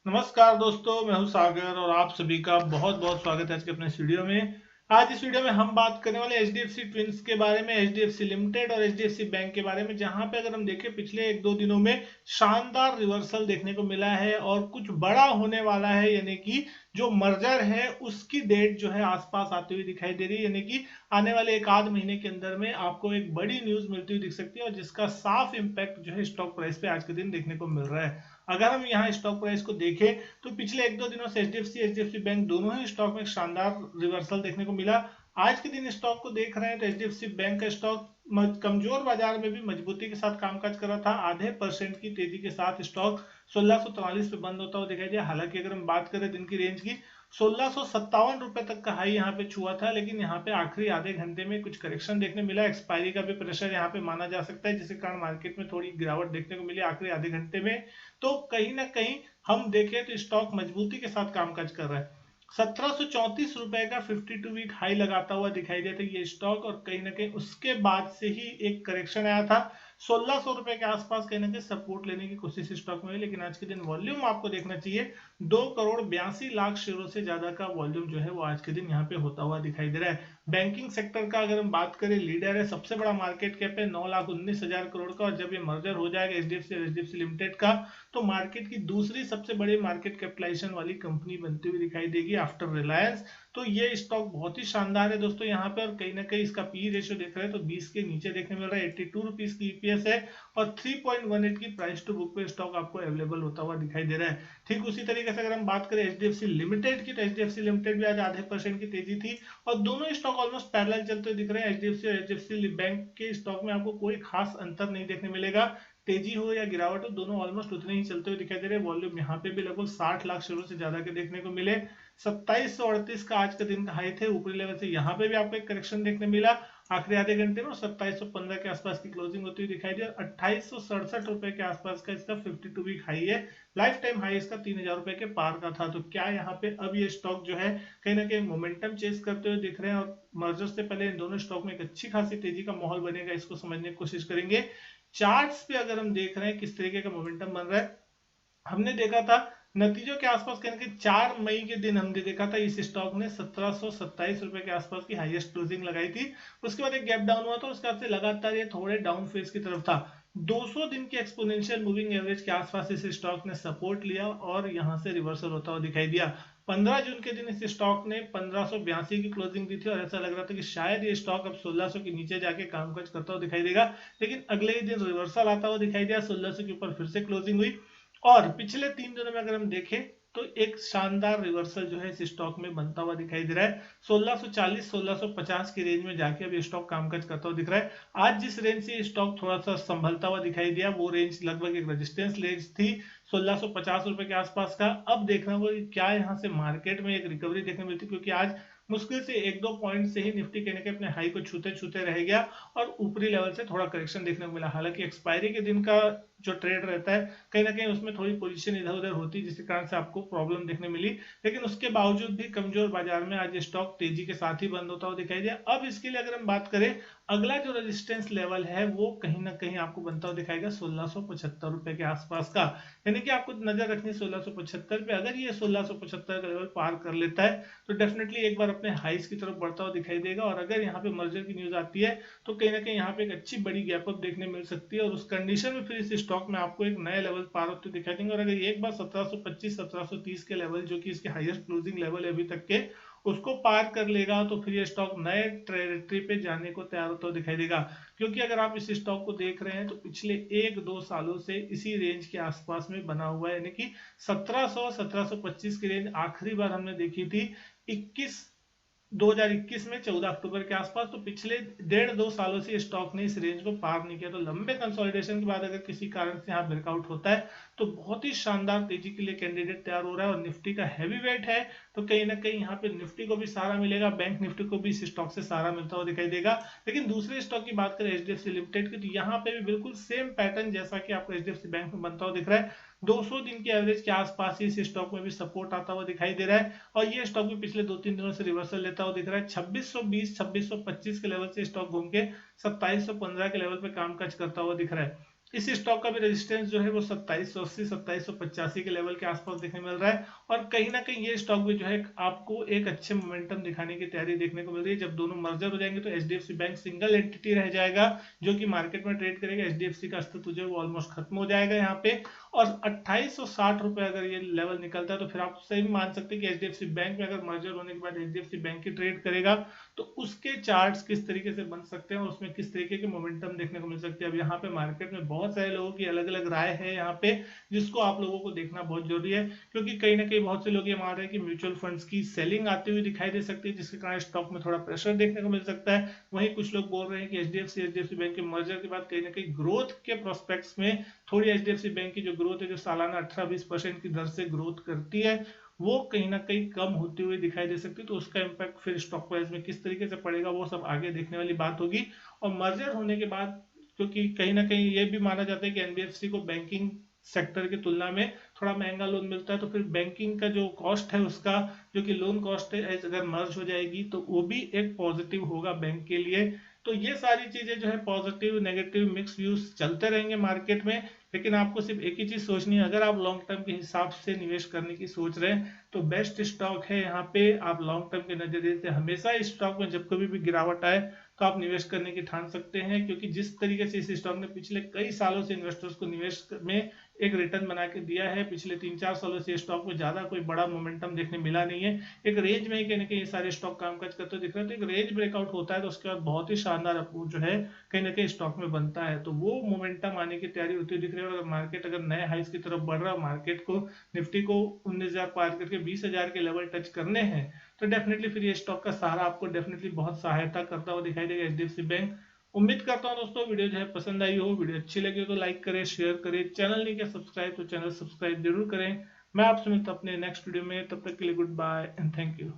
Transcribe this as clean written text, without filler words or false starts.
नमस्कार दोस्तों, मैं हूं सागर और आप सभी का बहुत बहुत स्वागत है आज के अपने इस वीडियो में। आज इस वीडियो में हम बात करने वाले एचडीएफसी ट्विंस के बारे में, एचडीएफसी लिमिटेड और एचडीएफसी बैंक के बारे में, जहां पे अगर हम देखें पिछले एक दो दिनों में शानदार रिवर्सल देखने को मिला है और कुछ बड़ा होने वाला है। यानी कि जो मर्जर है उसकी डेट जो है आसपास आती हुई दिखाई दे रही है। यानी कि आने वाले एक आध महीने के अंदर में आपको एक बड़ी न्यूज मिलती हुई दिख सकती है और जिसका साफ इंपैक्ट जो है स्टॉक प्राइस पे आज के दिन देखने को मिल रहा है। अगर हम यहाँ स्टॉक प्राइस को देखें तो पिछले एक दो दिनों से एचडीएफसी बैंक दोनों ही स्टॉक में शानदार रिवर्सल देखने को मिला। आज के दिन स्टॉक को देख रहे हैं तो एचडीएफसी बैंक का स्टॉक कमजोर बाजार में भी मजबूती के साथ कामकाज कर रहा था। आधे परसेंट की तेजी के साथ स्टॉक 1643 पे बंद होता हुआ दिखाई दिया। हालांकि अगर हम बात करें दिन की रेंज की, 1657 रुपए तक का हाई यहाँ पे छुआ था, लेकिन यहाँ पे आखिरी आधे घंटे में कुछ करेक्शन देखने मिला। एक्सपायरी का भी प्रेशर यहाँ पे माना जा सकता है, जिसके कारण मार्केट में थोड़ी गिरावट देखने को मिली आखिरी आधे घंटे में। तो कहीं ना कहीं हम देखें तो स्टॉक मजबूती के साथ कामकाज कर रहा है। 1734 रुपए का 52 वीक हाई लगाता हुआ दिखाई देता है ये स्टॉक, और कहीं ना कहीं उसके बाद से ही एक करेक्शन आया था। 1600 रुपए के आसपास कहीं ना कहीं सपोर्ट लेने की कोशिश स्टॉक में हुई, लेकिन आज के दिन वॉल्यूम आपको देखना चाहिए 2 करोड़ 82 लाख शेयरों से ज्यादा का वॉल्यूम जो है वो आज के दिन यहाँ पे होता हुआ दिखाई दे रहा है। बैंकिंग सेक्टर का अगर हम बात करें, लीडर है, सबसे बड़ा मार्केट कैप है 9,19,000 करोड़ का, और जब ये मर्जर हो जाएगा एचडीएफसी लिमिटेड का तो मार्केट की दूसरी सबसे बड़ी मार्केट कैपिटलाइजेशन वाली कंपनी बनती हुई दिखाई देगी आफ्टर रिलायंस। तो ये स्टॉक बहुत ही शानदार है दोस्तों यहाँ पे, और कहीं ना कहीं इसका पी रेशियो देख रहे हैं तो 20 के नीचे देखने मिल रहा है। 82 रुपीज की ईपीएस है और 3.18 की प्राइस टू बुक पे स्टॉक आपको अवेलेबल होता हुआ दिखाई दे रहा है। ठीक उसी तरीके से अगर हम बात करें एचडीएफसी लिमिटेड की, तो एचडीएफसी लिमिटेड भी आज आधे परसेंट की तेजी थी और दोनों स्टॉक ऑलमोस्ट पैरेलल चलते हुए दिख रहे हैं। एचडीएफसी और एचडीएफसी बैंक के स्टॉक में आपको कोई खास अंतर नहीं देखने मिलेगा। तेजी हो या गिरावट हो, दोनों ऑलमोस्ट उतने ही चलते हुए दिखाई दे रहे हैं। वॉल्यूम यहाँ पे भी लगभग 60 लाख शेयरों से ज्यादा के देखने को मिले। 2738 का आज का दिन का हाई थे, ऊपरी लेवल से यहाँ पे भी आपको एक करेक्शन देखने मिला आखिरी आधे घंटे में, 2715 के आसपास की क्लोजिंग होती हुई दिखाई दी, और 2867 रुपए के आसपास का इसका 52 वीक हाई है। लाइफ टाइम हाई इसका 3000 रुपए के पार का था। तो क्या यहाँ पे अब ये स्टॉक जो है कहीं ना कहीं मोमेंटम चेस करते हुए दिख रहे हैं, और मर्जर से पहले इन दोनों स्टॉक में एक अच्छी खासी तेजी का माहौल बनेगा, इसको समझने की कोशिश करेंगे। चार्ट्स पे अगर हम देख रहे हैं किस तरीके का मोमेंटम बन रहा है, हमने देखा था नतीजों के आसपास कहने के 4 मई के दिन हमने देखा था इस स्टॉक ने 1727 रुपए के आसपास की हाईएस्ट क्लोजिंग लगाई थी। उसके बाद एक गैप डाउन हुआ था, उसके बाद से लगातार ये थोड़े डाउन फेज की तरफ था। 200 दिन की एक्सपोनेंशियल मूविंग एवरेज के आसपास इस स्टॉक ने सपोर्ट लिया और यहां से रिवर्सल होता हुआ दिखाई दिया। 15 जून के दिन इस स्टॉक ने 1582 की क्लोजिंग दी थी और ऐसा लग रहा था कि शायद ये स्टॉक अब 1600 के नीचे जाके कामकाज करता हुआ दिखाई देगा, लेकिन अगले ही दिन रिवर्सल आता हुआ दिखाई दिया। 1600 के ऊपर फिर से क्लोजिंग हुई और पिछले 3 दिनों में अगर हम देखें तो एक शानदार रिवर्सल जो है इस स्टॉक में बनता हुआ दिखाई दे रहा है। 1640 1650 की रेंज में जाके अब ये स्टॉक कामकाज करता हुआ दिख रहा है। आज जिस रेंज से स्टॉक थोड़ा सा संभलता हुआ दिखाई दिया वो रेंज लगभग एक रेजिस्टेंस रेंज थी 1650 रुपए के आसपास का। अब देखना होगा कि क्या यहाँ से मार्केट में एक रिकवरी देखने मिलती, क्योंकि आज मुश्किल से एक दो पॉइंट से ही निफ्टी कहने के अपने हाई को छूते छूते रह गया और ऊपरी लेवल से थोड़ा करेक्शन देखने को मिला। हालांकि एक्सपायरी के दिन का जो ट्रेड रहता है कहीं ना कहीं उसमें थोड़ी पोजीशन इधर उधर होती है, जिसके कारण से आपको प्रॉब्लम देखने मिली, लेकिन उसके बावजूद भी कमजोर बाजार में आज स्टॉक तेजी के साथ ही बंद होता हुआ दिखाई दिया। अब इसके लिए अगर हम बात करें, अगला जो रेजिस्टेंस लेवल है वो कहीं ना कहीं आपको बनता हुआ दिखाएगा 1675 के आसपास का। यानी कि आपको नजर रखनी 1675 पे। अगर ये 1675 का लेवल पार कर लेता है तो डेफिनेटली एक बार अपने हाइस की तरफ बढ़ता हुआ दिखाई देगा, और अगर यहाँ पे मर्जर की न्यूज आती है तो कहीं ना कहीं यहाँ पे एक अच्छी बड़ी गैप अप देखने मिल सकती है, और उस कंडीशन में फिर इस स्टॉक में आपको एक नए लेवल पार होते दिखाई देंगे। और अगर एक बार 1725 1730 के लेवल जो कि इसके हाईएस्ट क्लोजिंग लेवल है अभी तक के, उसको पार कर लेगा तो फिर ये स्टॉक नए ट्रेजेक्टरी पे जाने को तैयार होता हुआ दिखाई देगा। क्योंकि अगर आप इस स्टॉक को देख रहे हैं तो पिछले एक दो सालों से इसी रेंज के आसपास में बना हुआ है, यानी कि 1700 1725 की रेंज आखिरी बार हमने देखी थी 2021 में 14 अक्टूबर के आसपास। तो पिछले 1.5 2 सालों से स्टॉक ने इस रेंज को पार नहीं किया। तो लंबे कंसोलिडेशन के बाद अगर किसी कारण से यहाँ ब्रेकआउट होता है तो बहुत ही शानदार तेजी के लिए कैंडिडेट तैयार हो रहा है, और निफ्टी का हैवी वेट है तो कहीं ना कहीं यहाँ पे निफ्टी को भी सहारा मिलेगा, बैंक निफ्टी को भी इस स्टॉक से सहारा मिलता हुआ दिखाई देगा। लेकिन दूसरे स्टॉक की बात करें एचडीएफसी लिमिटेड की, तो यहाँ पे भी बिल्कुल सेम पैटर्न जैसा कि आपको एचडीएफसी बैंक में बनता हुआ दिख रहा है। 200 दिन के एवरेज के आसपास ही इस स्टॉक में भी सपोर्ट आता हुआ दिखाई दे रहा है, और ये स्टॉक भी पिछले 2 3 दिनों से रिवर्सल लेता हुआ दिख रहा है। 2620 2625 के लेवल से स्टॉक घूम के 2715 के लेवल पे कामकाज करता हुआ दिख रहा है। इस स्टॉक का भी रेजिस्टेंस जो है वो 2780 2785 के लेवल के आसपास देखने मिल रहा है, और कहीं ना कहीं ये स्टॉक भी जो है आपको एक अच्छे मोमेंटम दिखाने की तैयारी देखने को मिल रही है। जब दोनों मर्जर हो जाएंगे तो एचडीएफसी बैंक सिंगल एंटिटी रह जाएगा जो कि मार्केट में ट्रेड करेगा। एचडीएफसी का अस्तित्व जो है वो ऑलमोस्ट खत्म हो जाएगा यहाँ पे, और 2860 रुपए अगर ये लेवल निकलता है तो फिर आप सही मान सकते हैं कि एचडीएफसी बैंक में अगर मर्जर होने के बाद एचडीएफसी बैंक की ट्रेड करेगा तो उसके चार्ट्स किस तरीके से बन सकते हैं और उसमें किस तरीके के मोमेंटम देखने को मिल सकते हैं। अब यहाँ पे मार्केट में बहुत सारे लोगों की अलग अलग राय है यहाँ पे, जिसको आप लोगों को देखना बहुत जरूरी है, क्योंकि कहीं ना कहीं बहुत से लोग ये मान रहे हैं कि म्यूचुअल फंड्स की सेलिंग आती हुई दिखाई दे सकती है, जिसके कारण स्टॉक में थोड़ा प्रेशर देखने को मिल सकता है। वहीं कुछ लोग बोल रहे हैं कि एचडीएफसी बैंक के मर्जर के बाद कहीं ना कहीं ग्रोथ के प्रोस्पेक्ट्स में थोड़ी एचडीएफसी बैंक की जो ग्रोथ है, जो सालाना 18-20% की दर से ग्रोथ करती है, वो कहीं ना कहीं कम होती हुई दिखाई दे सकती है। तो उसका इम्पैक्ट फिर स्टॉक प्राइस में किस तरीके से पड़ेगा वो सब आगे देखने वाली बात होगी। और मर्जर होने के बाद क्योंकि कहीं ना कहीं ये भी माना जाता है कि एनबीएफसी को बैंकिंग सेक्टर की तुलना में थोड़ा महंगा लोन मिलता है, तो फिर बैंकिंग का जो कॉस्ट है उसका, जो कि लोन कॉस्ट है, अगर मर्ज हो जाएगी तो वो भी एक पॉजिटिव होगा बैंक के लिए। तो ये सारी चीजें जो है पॉजिटिव नेगेटिव मिक्स व्यूज चलते रहेंगे मार्केट में, लेकिन आपको सिर्फ एक ही चीज सोचनी है, अगर आप लॉन्ग टर्म के हिसाब से निवेश करने की सोच रहे हैं तो बेस्ट स्टॉक है यहाँ पे। आप लॉन्ग टर्म के नजरिए से हमेशा इस स्टॉक में जब कभी भी गिरावट आए तो आप निवेश करने की ठान सकते हैं, क्योंकि जिस तरीके से इस स्टॉक ने पिछले कई सालों से इन्वेस्टर्स को निवेश में एक रिटर्न बना के दिया है, पिछले 3-4 सालों से स्टॉक में ज्यादा कोई बड़ा मोमेंटम देखने मिला नहीं है। एक रेंज में ही कहीं ना कहीं ये सारे स्टॉक कामकाज करते दिख रहे हैं, तो एक रेंज ब्रेकआउट होता है तो उसके बाद बहुत ही शानदार अप्रोच जो है कहीं ना कहीं स्टॉक में बनता है, तो वो मोमेंटम आने की तैयारी होती दिख रही है। और मार्केट अगर नए हाइस की तरफ बढ़ रहा है, मार्केट को निफ्टी को 19,000 पार करके 20,000 के लेवल टच करने हैं, तो डेफिनेटली फिर ये स्टॉक का सहारा आपको डेफिनेटली बहुत सहायता करता हुआ दिखाई देगा एचडीएफसी बैंक। उम्मीद करता हूं दोस्तों वीडियो जो है पसंद आई हो, वीडियो अच्छी लगी हो तो लाइक करें, शेयर करें, चैनल नहीं किया सब्सक्राइब तो चैनल सब्सक्राइब जरूर करें। मैं आपसे मिलता हूं अपने नेक्स्ट वीडियो में, तब तक के लिए goodbye and thank you.